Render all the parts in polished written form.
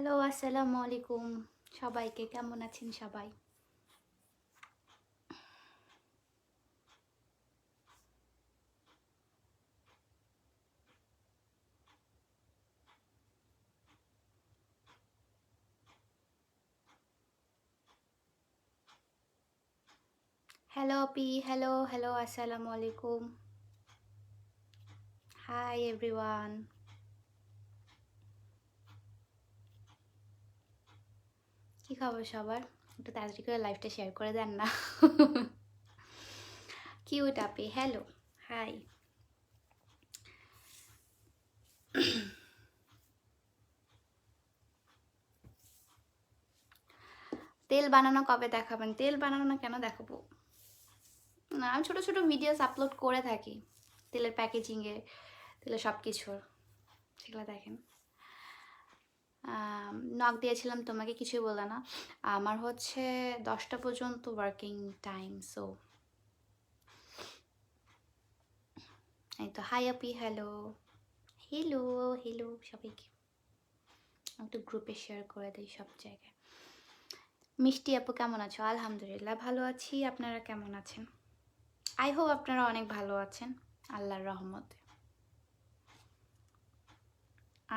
Hello, আসসালামু আলাইকুম সবাইকে। কেমন আছেন সবাই? হ্যালো আপি, হ্যালো, হ্যালো, আসসালামু আলাইকুম। Hi everyone. কি খবর সবার? একটু তাড়াতাড়ি করে লাইভটা শেয়ার করে দেন না। কিউট আপি, হ্যালো, হাই। তেল বানানো কবে দেখাবেন? তেল বানানো না কেন দেখাবো? না, আমি ছোট ছোট ভিডিওস আপলোড করে থাকি তেলের প্যাকেজিংয়ে, তেলের সব কিছুর, সেগুলো দেখেন। নক দিয়েছিলাম, তোমাকে কিছুই বললে না। আমার হচ্ছে 10টা পর্যন্ত ওয়ার্কিং টাইম, সো এই তো। হাই আপি, হ্যালো, হ্যালো, হ্যালো সবাইকে। আমি একটু গ্রুপে শেয়ার করে দিই সব জায়গায়। মিষ্টি আপু কেমন আছো? আলহামদুলিল্লাহ ভালো আছি। আপনারা কেমন আছেন? আই হোপ আপনারা অনেক ভালো আছেন আল্লাহর রহমতে।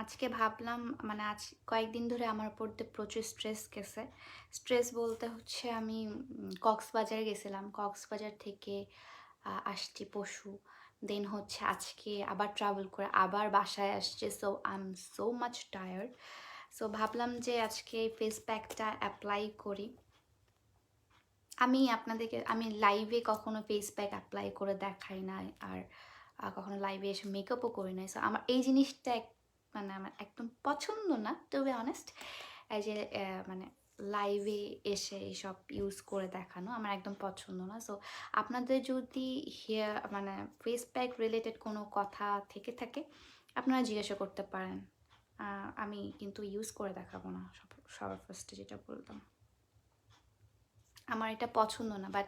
আজকে ভাবলাম, মানে আজ কয়েকদিন ধরে আমার উপর দিয়ে প্রচুর স্ট্রেস গেছে। স্ট্রেস বলতে হচ্ছে আমি কক্সবাজারে গেছিলাম, কক্সবাজার থেকে আসছি পরশু। দেন হচ্ছে আজকে আবার ট্রাভেল করে আবার বাসায় আসছে, so I am so much tired. So ভাবলাম যে আজকে ফেস প্যাকটা অ্যাপ্লাই করি। আমি লাইভে কখনো ফেস প্যাক অ্যাপ্লাই করে দেখাই নাই, আর কখনো লাইভে এসে মেকআপও করি নাই। সো আমার এই জিনিসটা মানে আমার একদম পছন্দ না, টু বি অনেস্ট। এই যে মানে লাইভে এসে এসব ইউজ করে দেখানো আমার একদম পছন্দ না। সো আপনাদের যদি হেয়ার মানে ফেস প্যাক রিলেটেড কোনো কথা থেকে থাকে, আপনারা জিজ্ঞাসা করতে পারেন। আমি কিন্তু ইউজ করে দেখাবো না, সবার ফার্স্টে যেটা বলতাম। আমার এটা পছন্দ না, বাট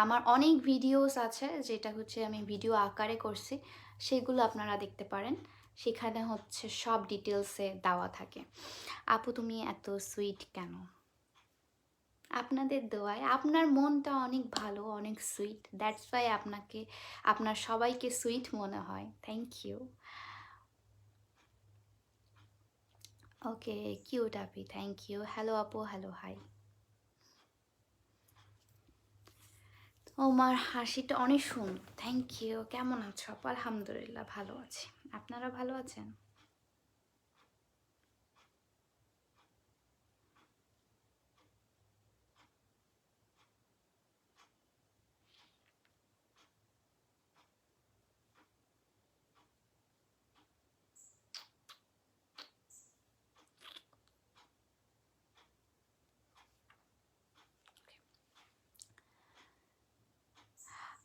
আমার অনেক ভিডিওস আছে যেটা হচ্ছে আমি ভিডিও আকারে করছি, সেগুলো আপনারা দেখতে পারেন। সেখানে হচ্ছে সব ডিটেলসে দেওয়া থাকে। আপু তুমি এত সুইট কেন? আপনাদের দোয়ায়। আপনার মনটা অনেক ভালো, অনেক সুইট, দ্যাটস ওয়াই আপনাকে, আপনার সবাইকে সুইট মনে হয়। Thank you. ওকে, কিউট আপি, থ্যাংক ইউ। হ্যালো আপু, হ্যালো, হাই। তোমার হাসিটা অনেক সুন্দর, থ্যাংক ইউ। কেমন আছো আপু? আলহামদুলিল্লাহ ভালো আছি। আপনারা ভালো আছেন?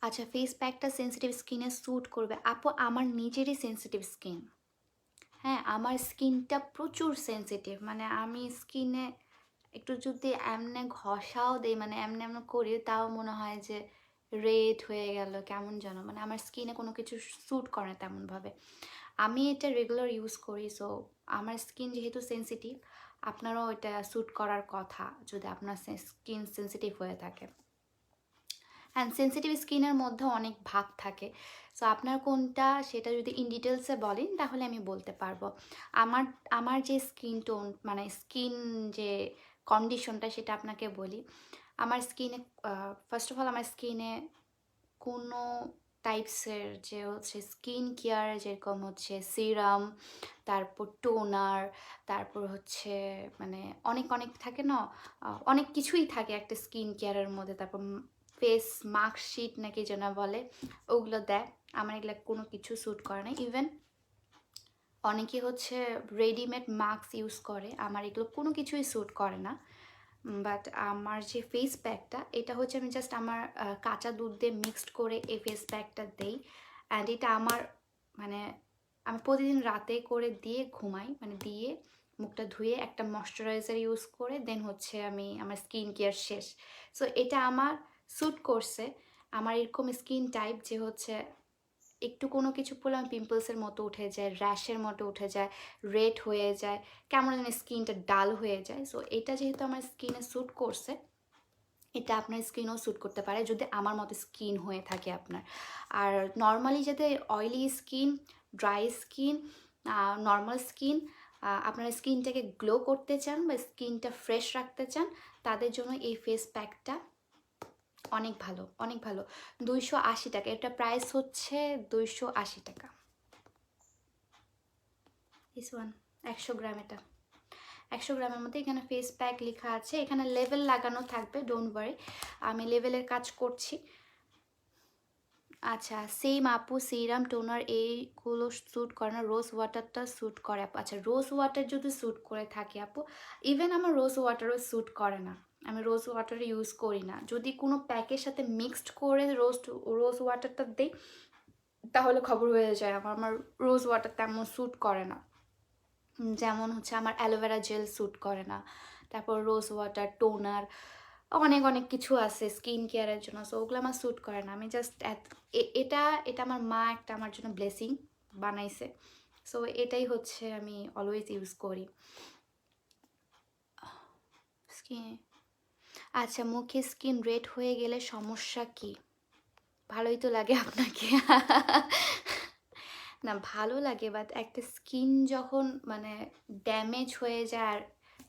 আচ্ছা, ফেস প্যাকটা সেনসিটিভ স্কিনে স্যুট করবে আপু? আমার নিজেরই সেনসিটিভ স্কিন। হ্যাঁ, আমার স্কিনটা প্রচুর সেনসিটিভ। মানে আমি স্কিনে একটু যদি এমনে ঘষাও দেই, মানে এমনি এমনি করি, তাও মনে হয় যে রেড হয়ে গেল, কেমন যেন। মানে আমার স্কিনে কোনো কিছু স্যুট করে না তেমনভাবে। আমি এটা রেগুলার ইউজ করি, সো আমার স্কিন যেহেতু সেনসিটিভ, আপনারও এটা স্যুট করার কথা যদি আপনার স্কিন সেনসিটিভ হয়ে থাকে। অ্যান্ড সেনসিটিভ স্কিনের মধ্যে অনেক ভাগ থাকে। সো আপনার কোনটা সেটা যদি ইন ডিটেলসে বলেন তাহলে আমি বলতে পারবো। আমার আমার যে স্কিন টোন, মানে স্কিন যে কন্ডিশনটা, সেটা আপনাকে বলি। আমার স্কিনে, ফার্স্ট অফ অল আমার স্কিনে কোনো টাইপসের যে হচ্ছে স্কিন কেয়ার, যেরকম হচ্ছে সিরাম, তারপর টোনার, তারপর হচ্ছে মানে অনেক অনেক থাকে না, অনেক কিছুই থাকে একটা স্কিন কেয়ারের মধ্যে। তারপর ফেস মার্কশিট নাকি যেন বলে, ওগুলো দেয়। আমার এগুলো কোনো কিছু স্যুট করে না। ইভেন অনেকে হচ্ছে রেডিমেড মাস্ক ইউজ করে, আমার এগুলো কোনো কিছুই স্যুট করে না। বাট আমার যে ফেস প্যাকটা, এটা হচ্ছে আমি জাস্ট আমার কাঁচা দুধ দিয়ে মিক্সড করে এই ফেস প্যাকটা দেই। অ্যান্ড এটা আমার মানে আমি প্রতিদিন রাতে করে দিয়ে ঘুমাই, মানে দিয়ে মুখটা ধুয়ে একটা ময়শ্চারাইজার ইউজ করে দেন হচ্ছে আমি আমার স্কিন কেয়ার শেষ। সো এটা আমার স্যুট করছে। আমার এরকম স্কিন টাইপ যে হচ্ছে একটু কোনো কিছু পরলে আমার পিম্পলসের মতো উঠে যায়, র্যাশের মতো উঠে যায়, রেড হয়ে যায়, কেমন যেন স্কিনটা ডাল হয়ে যায়। সো এটা যেহেতু আমার স্কিনে স্যুট করছে, এটা আপনার স্কিনও স্যুট করতে পারে যদি আমার মতো স্কিন হয়ে থাকে আপনার। আর নর্মালি যাদের oily skin, dry skin, normal skin, আপনার স্কিনটাকে গ্লো করতে চান বা স্কিনটা ফ্রেশ রাখতে চান, তাদের জন্য এই ফেস প্যাকটা অনেক ভালো, অনেক ভালো। 280 টাকা, এটা প্রাইস হচ্ছে 280 টাকা। দিস ওয়ান 100 গ্রাম, এটা 100 গ্রামের মধ্যে। এখানে ফেস প্যাক লেখা আছে, এখানে লেভেল লাগানো থাকবে, ডোন্ট ওয়ারি, আমি লেভেলের কাজ করছি। আচ্ছা, সেম আপু, সিরাম টোনার এইগুলো স্যুট করে না, রোজ ওয়াটারটা স্যুট করে আপু। আচ্ছা, রোজ ওয়াটার যদি স্যুট করে থাকে আপু, ইভেন আমার রোজ ওয়াটারও স্যুট করে না, আমি রোজ ওয়াটার ইউজ করি না। যদি কোনো প্যাকের সাথে মিক্সড করে রোজ ওয়াটারটা দিই, তাহলে খবর হয়ে যায় আমার রোজ ওয়াটার তেমন স্যুট করে না। যেমন হচ্ছে আমার অ্যালোভেরা জেল স্যুট করে না, তারপর রোজ ওয়াটার, টোনার, অনেক অনেক কিছু আছে স্কিন কেয়ারের জন্য। সো ওগুলো আমার স্যুট করে না। আমি জাস্ট এটা এটা আমার মা একটা আমার জন্য ব্লেসিং বানাইছে। সো এটাই হচ্ছে আমি অলওয়েজ ইউজ করি স্কিন। আচ্ছা, মুখে স্কিন রেড হয়ে গেলে সমস্যা কি? ভালোই তো লাগে আপনাকে। না, ভালো লাগে, বাট একটা স্কিন যখন মানে ড্যামেজ হয়ে যায় আর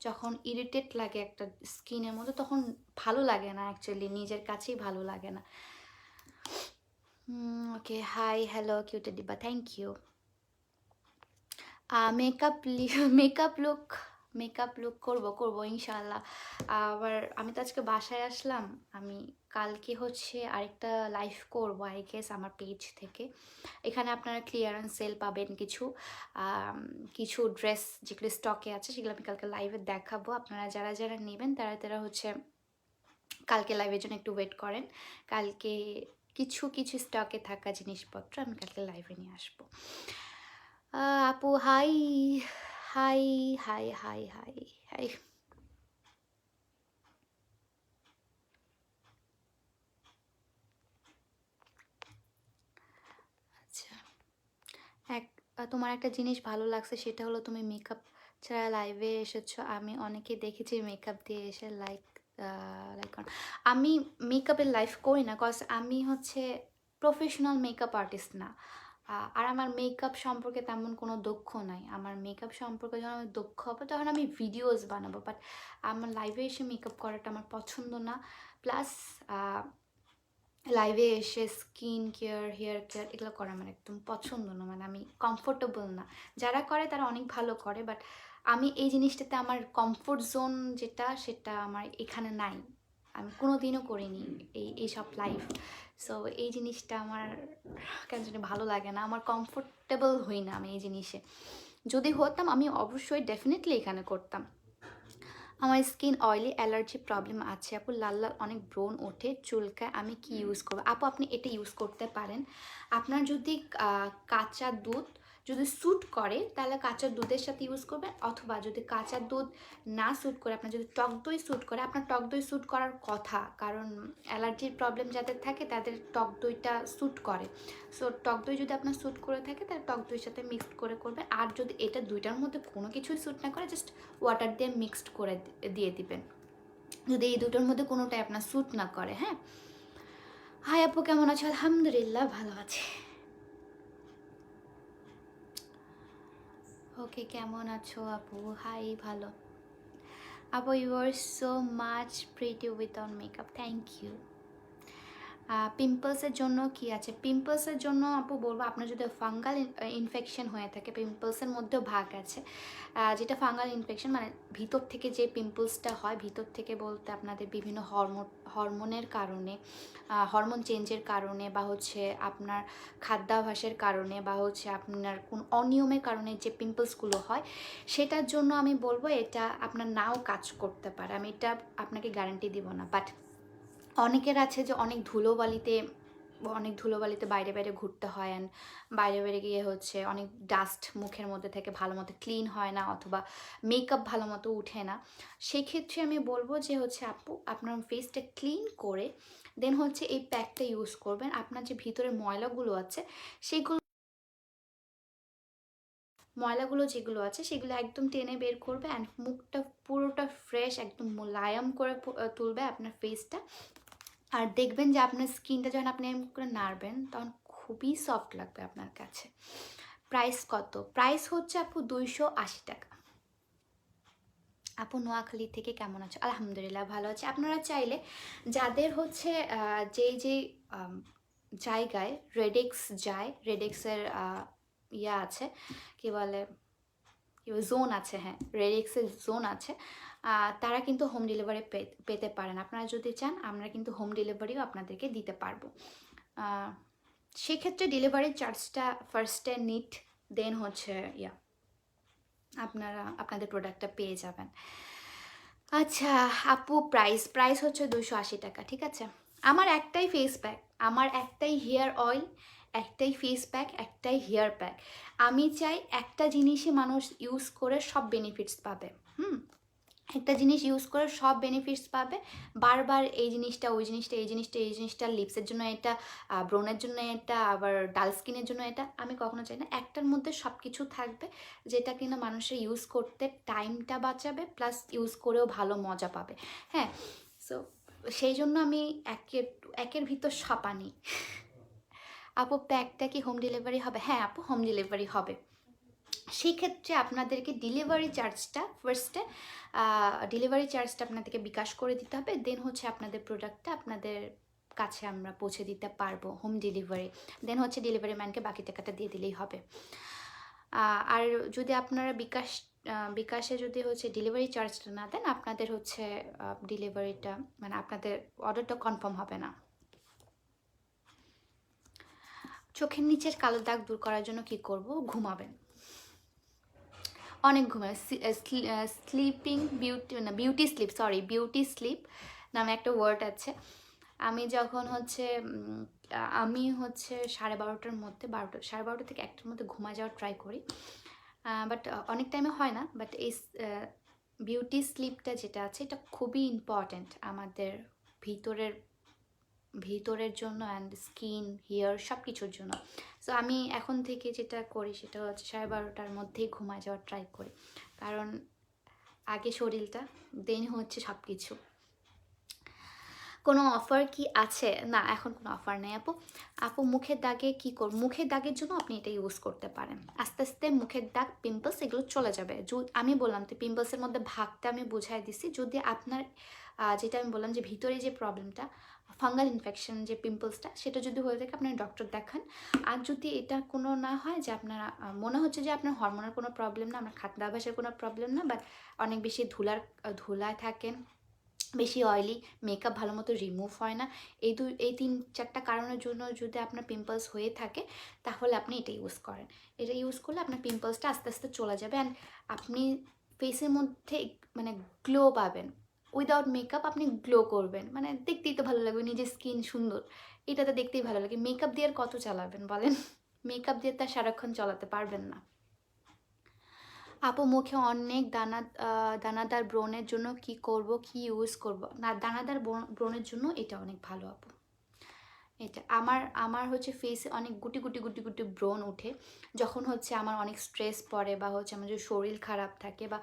যখন ইরিটেট লাগে একটা স্কিনের মধ্যে, তখন ভালো লাগে না, অ্যাকচুয়ালি নিজের কাছেই ভালো লাগে না। ওকে, হাই, হ্যালো কিউটে দিবা, thank you. Makeup makeup look makeup look করবো ইনশাল্লাহ। আবার আমি তো আজকে বাসায় আসলাম, আমি কালকে হচ্ছে আরেকটা লাইভ করবো আই গেস আমার পেজ থেকে। এখানে আপনারা ক্লিয়ারেন্স সেল পাবেন কিছু, কিছু ড্রেস যেগুলো স্টকে আছে সেগুলো আমি কালকে লাইভে দেখাবো। আপনারা যারা যারা নেবেন তারা তারা হচ্ছে কালকে লাইভের জন্য একটু ওয়েট করেন। কালকে কিছু কিছু স্টকে থাকা জিনিসপত্র আমি কালকে লাইভে নিয়ে আসবো। আপু hi, hi, hi, hi, hi, hi. আচ্ছা, তোমার একটা জিনিস ভালো লাগছে, সেটা হলো তুমি মেকআপ ছাড়া লাইভে এসেছো। আমি অনেকে দেখেছি মেকআপ দিয়ে এসে লাইক লাইক আমি মেকআপের লাইভ করি না, কজ আমি হচ্ছে প্রফেশনাল মেকআপ আর্টিস্ট না। আর আমার মেকআপ সম্পর্কে তেমন কোনো দক্ষ নাই। আমার মেকআপ সম্পর্কে যখন আমি দক্ষ হবো তখন আমি ভিডিওস বানাবো, বাট আমার লাইভে এসে মেকআপ করাটা আমার পছন্দ না। প্লাস লাইভে এসে স্কিন কেয়ার, হেয়ার কেয়ার এগুলো করা আমার একদম পছন্দ না, মানে আমি কমফোর্টেবল না। যারা করে তারা অনেক ভালো করে, বাট আমি এই জিনিসটাতে আমার কমফোর্ট জোন যেটা, সেটা আমার এখানে নাই। আমি কোনো দিনও করিনি এইসব লাইফ। সো এই জিনিসটা আমার কেন জানি ভালো লাগে না, আমার কমফোর্টেবল হই না আমি এই জিনিসে। যদি হতাম আমি অবশ্যই ডেফিনেটলি এখানে করতাম। আমার স্কিন অয়েলি, অ্যালার্জি প্রবলেম আছে আপু, লাল লাল অনেক ব্রণ ওঠে, চুলকায়, আমি কি ইউজ করবো? আপু আপনি এটা ইউজ করতে পারেন। আপনার যদি কাঁচা দুধ যদি স্যুট করে তাহলে কাঁচা দুধের সাথে ইউজ করবেন, অথবা যদি কাঁচা দুধ না স্যুট করে, আপনার যদি টক দই স্যুট করে, আপনার টক দই স্যুট করার কথা, কারণ অ্যালার্জির প্রবলেম যাদের থাকে তাদের টক দইটা স্যুট করে। সো টক দই যদি আপনার স্যুট করে থাকে তাহলে টক দইয়ের সাথে মিক্সড করে করবেন। আর যদি এটা দুইটার মধ্যে কোনো কিছুই স্যুট না করে, জাস্ট ওয়াটার দিয়ে মিক্সড করে দিয়ে দিবেন, যদি এই দুটোর মধ্যে কোনোটাই আপনার স্যুট না করে। হ্যাঁ, হাই আপু, কেমন আছো? আলহামদুলিল্লাহ ভালো আছি। ওকে, কেমন আছো আপু? হাই, ভালো আপু। You are so much pretty without makeup, thank you. পিম্পলসের জন্য কি আছে? পিম্পলসের জন্য আপু বলবো, আপনার যদি ফাঙ্গাল ইনফেকশন হয়ে থাকে, পিম্পলসের মধ্যেও ভাগ আছে। যেটা ফাঙ্গাল ইনফেকশন মানে ভিতর থেকে যে পিম্পলসটা হয়, ভিতর থেকে বলতে আপনাদের বিভিন্ন হরমোনের কারণে, হরমোন চেঞ্জের কারণে, বা হচ্ছে আপনার খাদ্যাভ্যাসের কারণে, বা হচ্ছে আপনার কোন অনিয়মের কারণে যে পিম্পলসগুলো হয়, সেটার জন্য আমি বলবো এটা আপনার নাও কাজ করতে পারে, আমি এটা আপনাকে গ্যারান্টি দিব না। বাট অনেকের আছে যে অনেক ধুলোবালিতে অনেক ধুলোবালিতে বাইরে বাইরে ঘুরতে হয়, অ্যান্ড বাইরে বাইরে গিয়ে হচ্ছে অনেক ডাস্ট মুখের মধ্যে থেকে ভালো মতো ক্লিন হয় না, অথবা মেকআপ ভালো মতো উঠে না। সেক্ষেত্রে আমি বলবো যে হচ্ছে আপু আপনার ফেসটা ক্লিন করে দেন হচ্ছে এই প্যাকটা ইউজ করবেন। আপনার যে ভিতরে ময়লাগুলো আছে সেগুলো যেগুলো আছে সেগুলো একদম টেনে বের করবে, অ্যান্ড মুখটা পুরোটা ফ্রেশ একদম মোলায়েম করে তুলবে আপনার ফেসটা। আর দেখবেন যে আপনার স্কিনটা যখন আপনি এরকম করে নাড়বেন তখন খুবই সফট লাগবে আপনার কাছে। প্রাইস কত? প্রাইস হচ্ছে আপু 280 টাকা। আপু নোয়াখালী থেকে কেমন আছো? আলহামদুলিল্লাহ ভালো আছে। আপনারা চাইলে যাদের হচ্ছে যেই জায়গায় রেডেক্স যায়, রেডেক্সের ইয়া আছে, কি বলে জোন আছে, হ্যাঁ রেডেক্সের জোন আছে, তারা কিন্তু হোম ডেলিভারি পেতে পারেন। আপনারা যদি চান আমরা কিন্তু হোম ডেলিভারিও আপনাদেরকে দিতে পারবো। সেক্ষেত্রে ডেলিভারি চার্জটা ফার্স্টে নিট, দেন হচ্ছে আপনারা আপনাদের প্রোডাক্টটা পেয়ে যাবেন। আচ্ছা আপু প্রাইস হচ্ছে 280 টাকা, ঠিক আছে। আমার একটাই ফেস প্যাক, আমার একটাই হেয়ার অয়েল, একটাই ফেস প্যাক, একটাই হেয়ার প্যাক। আমি চাই একটা জিনিসই মানুষ ইউজ করে সব বেনিফিটস পাবে। একটা জিনিস ইউজ করে সব বেনিফিটস পাবে, বারবার এই জিনিসটা ওই জিনিসটা এই জিনিসটা এই জিনিসটা, লিপসের জন্য এটা, ব্রনের জন্য এটা, আবার ডাল স্কিনের জন্য এটা, আমি কখনো চাই না। একটার মধ্যে সব কিছু থাকবে যেটা কিনা মানুষের ইউজ করতে টাইমটা বাঁচাবে, প্লাস ইউজ করেও ভালো মজা পাবে। হ্যাঁ, সো সেই জন্য আমি একের ভিতর সব আনি। আপু প্যাকটা কি হোম ডেলিভারি হবে? হ্যাঁ আপু হোম ডেলিভারি হবে। সেক্ষেত্রে আপনাদেরকে ডেলিভারি চার্জটা আপনাদেরকে বিকাশ করে দিতে হবে, দেন হচ্ছে আপনাদের প্রোডাক্টটা আপনাদের কাছে আমরা পৌঁছে দিতে পারবো হোম ডেলিভারি। দেন হচ্ছে ডেলিভারি ম্যানকে বাকি টাকাটা দিয়ে দিলেই হবে। আর যদি আপনারা বিকাশে যদি হচ্ছে ডেলিভারি চার্জটা না দেন, আপনাদের হচ্ছে ডেলিভারিটা মানে আপনাদের অর্ডারটা কনফার্ম হবে না। চোখের নিচের কালো দাগ দূর করার জন্য কি করব? ঘুমাবেন, অনেক ঘুমায়। স্লিপিং বিউটি না beauty sleep, sorry beauty sleep নামে একটা ওয়ার্ড আছে। আমি যখন হচ্ছে আমি হচ্ছে 12:30টার মধ্যে, 12:30 থেকে 1টার মধ্যে ঘুমা যাওয়ার ট্রাই করি, বাট অনেক টাইমে হয় না। বাট এই বিউটি স্লিপটা যেটা আছে এটা খুবই ইম্পর্ট্যান্ট আমাদের ভিতরের জন্য, অ্যান্ড স্কিন হেয়ার সব কিছুর জন্য। সো আমি এখন থেকে যেটা করি সেটা হচ্ছে 12:30টার মধ্যেই ঘুমায় যাওয়ার ট্রাই করি, কারণ আগে শরীরটা দেন হচ্ছে সব কিছু। কোনো অফার কি আছে? না এখন কোনো অফার নেই আপু মুখের দাগে কি করব? মুখের দাগের জন্য আপনি এটা ইউজ করতে পারেন। আস্তে আস্তে মুখের দাগ, পিম্পলস এগুলো চলে যাবে। আমি বললাম তো পিম্পলসের মধ্যে ভাগটা আমি বুঝাই দিছি। যদি আপনার যেটা আমি বললাম যে ভিতরে যে প্রবলেমটা ফাঙ্গাল ইনফেকশন যে পিম্পলসটা, সেটা যদি হয়ে থাকে আপনার ডক্টর দেখান। আর যদি এটা কোনো না হয় যে আপনার মনে হচ্ছে যে আপনার হরমোনের কোনো প্রবলেম না, আপনার খাদ্যাভ্যাসের কোনো প্রবলেম না, বাট অনেক বেশি ধুলায় থাকেন, বেশি অয়েলি, মেকআপ ভালো মতো রিমুভ হয় না, এই 3-4টা কারণের জন্য যদি আপনার পিম্পলস হয়ে থাকে, তাহলে আপনি এটা ইউজ করেন। এটা ইউজ করলে আপনার পিম্পলসটা আস্তে আস্তে চলে যাবে, অ্যান্ড আপনি ফেসের মধ্যে মানে গ্লো পাবেন। উইদাউট মেকআপ আপনি গ্লো করবেন, মানে দেখতেই তো ভালো লাগবে, নিজের স্কিন সুন্দর, এটা তো দেখতেই ভালো লাগে। মেকআপ দিয়ে আর কত চালাবেন বলেন? মেকআপ দিয়ে তার সারাক্ষণ চালাতে পারবেন না। আপু মুখে অনেক দানাদার ব্রণের জন্য কি করব, কি ইউজ করব? না দানাদার ব্রণের জন্য এটা অনেক ভালো আপু। এটা আমার হচ্ছে ফেসে অনেক গুটি গুটি গুটি গুটি ব্রণ ওঠে যখন হচ্ছে আমার অনেক স্ট্রেস পড়ে, বা হচ্ছে আমার যদি শরীর খারাপ থাকে, বা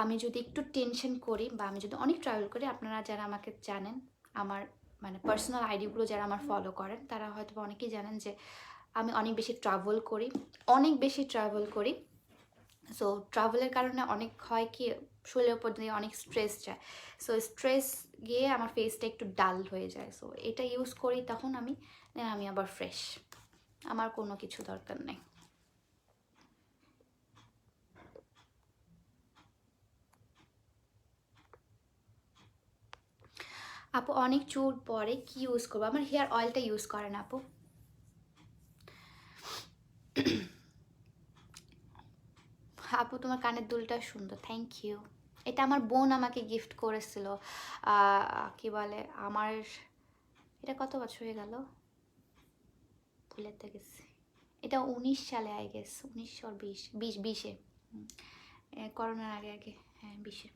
আমি যদি একটু টেনশন করি, বা আমি যদি অনেক ট্রাভেল করি। আপনারা যারা আমাকে জানেন, আমার মানে পার্সোনাল আইডিগুলো যারা আমার ফলো করেন, তারা হয়তো অনেকেই জানেন যে আমি অনেক বেশি ট্রাভেল করি। সো ট্রাভেলের কারণে অনেক হয় কি শরীরের উপর দিয়ে অনেক স্ট্রেস যায়, সো স্ট্রেস গিয়ে আমার ফেসটা একটু ডাল হয়ে যায়। সো এটা ইউজ করি, তখন আমি আবার ফ্রেশ, আমার কোনো কিছু দরকার নেই। আপু অনেক চুল পরে কি ইউজ করবো? আমার হেয়ার অয়েলটা ইউজ করেন আপু। আপু তোমার কানের দুলটা সুন্দর, থ্যাংক ইউ। এটা আমার বোন আমাকে গিফট করেছিল। কি বলে আমার, এটা কত বছর হয়ে গেল, স্কুলেতে গেছি, এটা 19 সালে আই গেস, 19 আর 20 করোনার আগে আগে, হ্যাঁ 20-এ।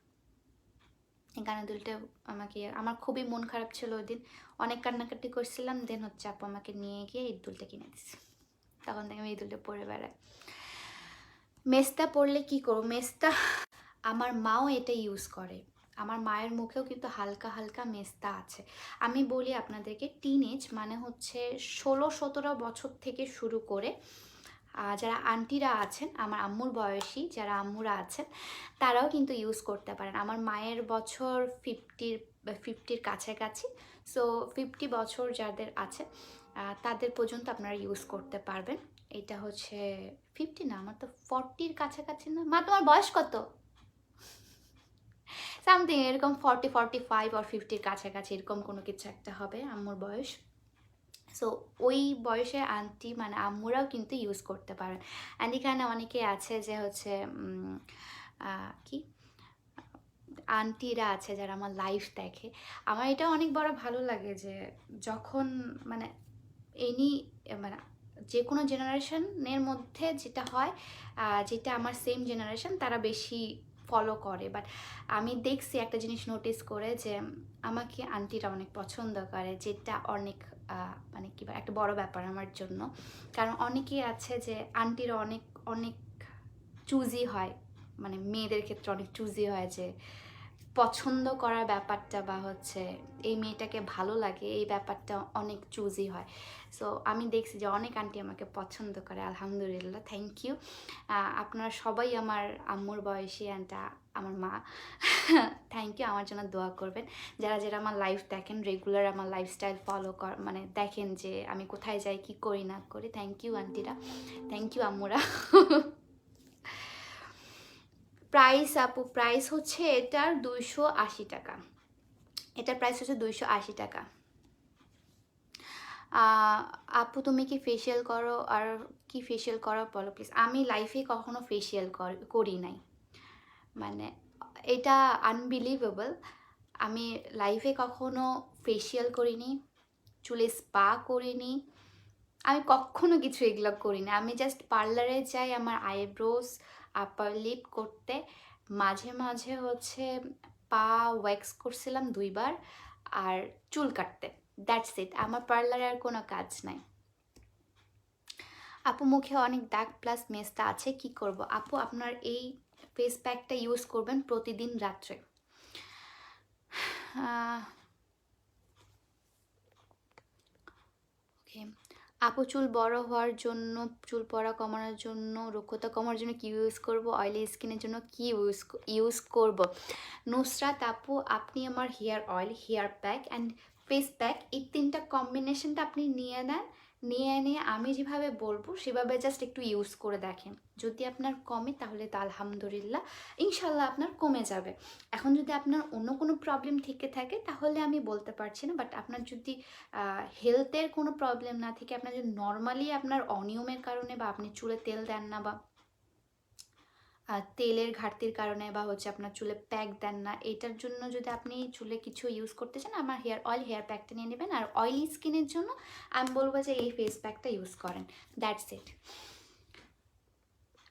এই কানের দুলটা আমাকে, আমার খুবই মন খারাপ ছিল ওই দিন, অনেক কান্নাকাটি করছিলাম, দেন হচ্ছে আপু আমাকে নিয়ে গিয়ে এই দুলটা কিনে দিচ্ছে, তখন থেকে আমি এই দুলটা পরে বেড়াই। মেস্তা পরলে কি করবো? মেস্তা আমার মাও এটা ইউজ করে, আমার মায়ের মুখেও কিন্তু হালকা হালকা মেস্তা আছে। আমি বলি আপনাদেরকে, টিনেজ মানে হচ্ছে 16-17 বছর থেকে শুরু করে যারা আন্টিরা আছেন, আমার আম্মুর বয়সী যারা আম্মুরা আছেন, তারাও কিন্তু ইউজ করতে পারেন। আমার মায়ের বছর 50-র কাছাকাছি, সো 50 বছর যাদের আছে তাদের পর্যন্ত আপনারা ইউজ করতে পারবেন। এটা হচ্ছে 50 না, আমার তো 40-র কাছাকাছি না। মা তোমার বয়স কত? সামথিং এরকম 40-45 আর 50-র কাছাকাছি এরকম কোনো কিছু একটা হবে আম্মুর বয়স। সো ওই বয়সে আন্টি মানে আম্মুরাও কিন্তু ইউজ করতে পারেন। অ্যান্ড এখানে অনেকে আছে যে হচ্ছে কি আন্টিরা আছে যারা আমার লাইফ দেখে। আমার এটা অনেক বড় ভালো লাগে যে যখন মানে মানে যে কোনো জেনারেশনের মধ্যে যেটা হয়, যেটা আমার সেম জেনারেশন তারা বেশি ফলো করে। বাট আমি দেখছি একটা জিনিস নোটিস করে যে আমাকে আন্টিরা অনেক পছন্দ করে, যেটা অনেক মানে কি একটা বড় ব্যাপার আমার জন্য। কারণ অনেকেই আছে যে আন্টিরা অনেক অনেক চুজি হয়, মানে মেয়েদের ক্ষেত্রে অনেক চুজি হয়, যে পছন্দ করার ব্যাপারটা বা হচ্ছে এই মেয়েটাকে ভালো লাগে এই ব্যাপারটা অনেক চুজি হয়। সো আমি দেখছি যে অনেক আন্টি আমাকে পছন্দ করে, আলহামদুলিল্লাহ, থ্যাংক ইউ। আপনারা সবাই আমার আম্মুর বয়সী অ্যান্ড আমার মা, থ্যাংক ইউ, আমার জন্য দোয়া করবেন। যারা যারা আমার লাইফ দেখেন রেগুলার, আমার লাইফস্টাইল ফলো মানে দেখেন যে আমি কোথায় যাই কি করি না করি, থ্যাংক ইউ আন্টিরা, থ্যাংক ইউ আম্মুরা। প্রাইস আপু, প্রাইস হচ্ছে এটার 280 টাকা, এটার প্রাইস হচ্ছে 280 টাকা। আপু তুমি কি ফেসিয়াল করো? আর কি ফেসিয়াল করো বলো প্লিজ। আমি লাইফে কখনো ফেসিয়াল করি নাই, মানে এটা আনবিলিভেবল। আমি লাইফে কখনো ফেসিয়াল করিনি, চুলে স্পা করিনি, আমি কখনো কিছু এগুলো করি না। আমি জাস্ট পার্লারে যাই আমার আইব্রোস আপার লিপ করতে, মাঝে মাঝে হচ্ছে পা ওয়্যাক্স করছিলাম 2বার, আর চুল কাটতে, দ্যাটস ইট। আমার পার্লারে আর কোনো কাজ নাই। আপু মুখে অনেক দাগ প্লাস মেস্তা আছে, কি করব? আপু আপনার এই ফেস প্যাকটা ইউজ করবেন প্রতিদিন রাত্রে। ওকে আপু, চুল বড় হওয়ার জন্য, চুল পড়া কমানোর জন্য, রুক্ষতা কমানোর জন্য কি ইউজ করব? অয়েলি স্কিনের জন্য কি ইউজ করব? নুসরাত আপু, আপনি আমার hair oil, hair pack and face pack এই 3টা কম্বিনেশনটা আপনি নিয়ে নেন, নিয়ে আমি যেভাবে বলবো সেভাবে জাস্ট একটু ইউজ করে দেখেন। যদি আপনার কমে তাহলে তো আলহামদুলিল্লাহ, ইনশাল্লাহ আপনার কমে যাবে। এখন যদি আপনার অন্য কোনো প্রবলেম থেকে থাকে তাহলে আমি বলতে পারছি না, বাট আপনার যদি হেলথের কোনো প্রবলেম না থেকে, আপনার যদি নর্মালি আপনার অনিয়মের কারণে বা আপনি চুলে তেল দেন না, বা তেলের ঘাটতির কারণে, বা হচ্ছে আপনার চুলে প্যাক দেন না, এটার জন্য যদি আপনি চুলে কিছু ইউজ করতে চান, আমার হেয়ার অয়েল, হেয়ার প্যাকটা নিয়ে নেবেন। আর অয়েলি স্কিনের জন্য আমি বলবো যে এই ফেস প্যাকটা ইউজ করেন, দ্যাটস ইট।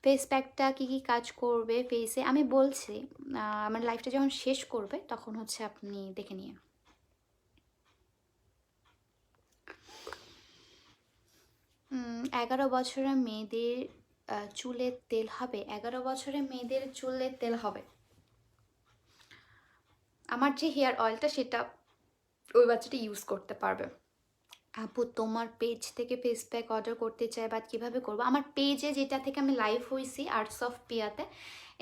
ফেস প্যাকটা কী কী কাজ করবে ফেসে আমি বলছি, আমার লাইফটা যখন শেষ করবে তখন হচ্ছে আপনি দেখে নিন। 11 বছরের মেয়েদের চুলে তেল হবে? 11 বছরের মেয়েদের চুলে তেল হবে? আমার যে হেয়ার অয়েলটা সেটা ওই বাচ্চাটা ইউজ করতে পারবে। আপু তোমার পেজ থেকে ফেস প্যাক অর্ডার করতে চাই, বাট কীভাবে করবো? আমার পেজে যেটা থেকে আমি লাইভ হয়েছি, আর্টস অফ পিয়াতে,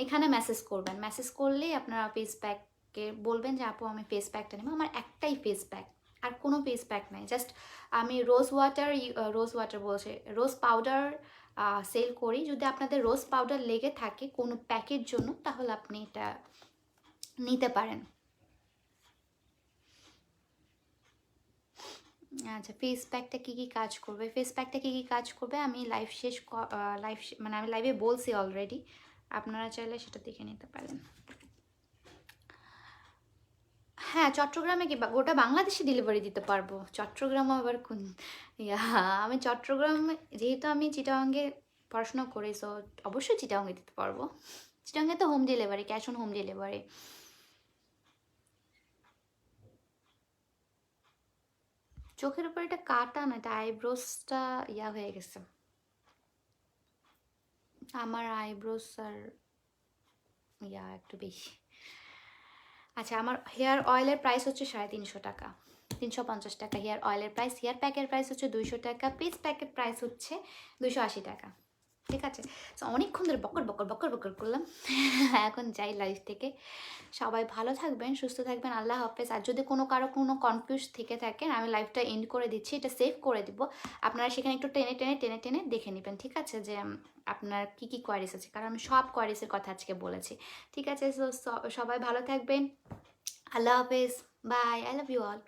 এখানে মেসেজ করবেন। মেসেজ করলেই আপনারা ফেস প্যাককে বলবেন যে আপু আমি ফেস প্যাকটা নেব। আমার একটাই ফেস প্যাক, আর কোনো ফেস প্যাক নাই। জাস্ট আমি রোজ ওয়াটার বলছে, রোজ পাউডার সেল করি। যদি আপনাদের রোজ পাউডার লেগে থাকে কোনো প্যাকের জন্য তাহলে আপনি এটা নিতে পারেন। আচ্ছা, ফেস প্যাকটা কী কী কাজ করবে? ফেস প্যাকটা কী কী কাজ করবে আমি মানে আমি লাইভে বলছি অলরেডি, আপনারা চাইলে সেটা দেখে নিতে পারেন। হ্যাঁ, চট্টগ্রামে কি গোটা বাংলাদেশে ডেলিভারি দিতে পারবো। চট্টগ্রাম আবার কোন ইয়া আমি চট্টগ্রামে, যেহেতু আমি চিটাগাঙ্গে পড়াশোনা করি, সো অবশ্যই চিটাগাঙ্গে দিতে পারবো। চিটাগাঙ্গে তো home delivery, cash on home delivery. চোখের উপর এটা কাটা না, এটা আইব্রোসটা ইয়া হয়ে গেছে। আমার আইব্রোস আর ইয়া একটু বেশি। আচ্ছা, আমার হেয়ার অয়েলের প্রাইস হচ্ছে 350 টাকা, 350 টাকা হেয়ার অয়েলের প্রাইস। হেয়ার প্যাকের প্রাইস হচ্ছে 200 টাকা, পিস প্যাকের প্রাইস হচ্ছে 280 টাকা। ঠিক আছে, সো অনেকক্ষণ ধরে বকর বকর বকর বকর করলাম। এখন যাই লাইফ থেকে। সবাই ভালো থাকবেন, সুস্থ থাকবেন, আল্লাহ হাফেজ। আর যদি কারো কোনো কনফিউজ থেকে থাকেন, আমি লাইফটা এন্ড করে দিচ্ছি, এটা সেভ করে দিব। আপনারা সেখানে একটু টেনে টেনে টেনে টেনে দেখে নেবেন, ঠিক আছে, যে আপনার কি কি কোয়ারিজ আছে, কারণ আমি সব কোয়ারিজের কথা আজকে বলেছি। ঠিক আছে, সো সবাই ভালো থাকবেন, আল্লাহ হাফেজ, bye, I love you all.